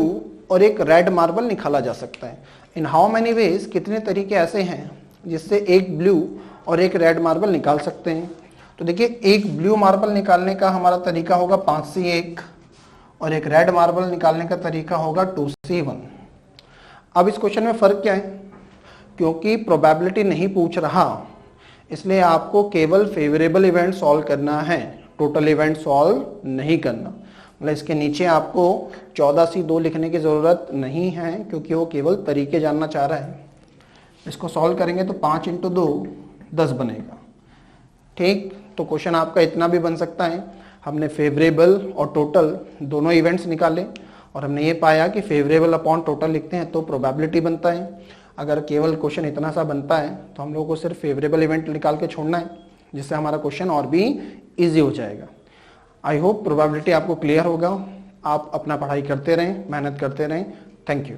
और एक रेड मार्बल निकाला जा सकता है। इन हाउ मैनी वेज, कितने तरीके ऐसे हैं जिससे एक ब्लू और एक रेड मार्बल निकाल सकते हैं। तो देखिए एक ब्लू मार्बल निकालने का हमारा तरीका होगा 5C1 और एक रेड मार्बल निकालने का तरीका होगा 2C1। अब इस क्वेश्चन में फर्क क्या है, क्योंकि प्रोबेबिलिटी नहीं पूछ रहा, इसलिए आपको केवल फेवरेबल इवेंट सॉल्व करना है, टोटल इवेंट सॉल्व नहीं करना। मतलब इसके नीचे आपको 14C2 लिखने की ज़रूरत नहीं है, क्योंकि वो केवल तरीके जानना चाह रहा है। इसको सॉल्व करेंगे तो 5 × 2 10 बनेगा, ठीक। तो क्वेश्चन आपका इतना भी बन सकता है, हमने फेवरेबल और टोटल दोनों इवेंट्स निकाले और हमने ये पाया कि फेवरेबल अपॉन टोटल लिखते हैं तो प्रोबेबिलिटी बनता है। अगर केवल क्वेश्चन इतना सा बनता है तो हम लोगों को सिर्फ फेवरेबल इवेंट निकाल के छोड़ना है, जिससे हमारा क्वेश्चन और भी ईजी हो जाएगा। आई होप प्रोबेबिलिटी आपको क्लियर होगा। आप अपना पढ़ाई करते रहें, मेहनत करते रहें। Thank you.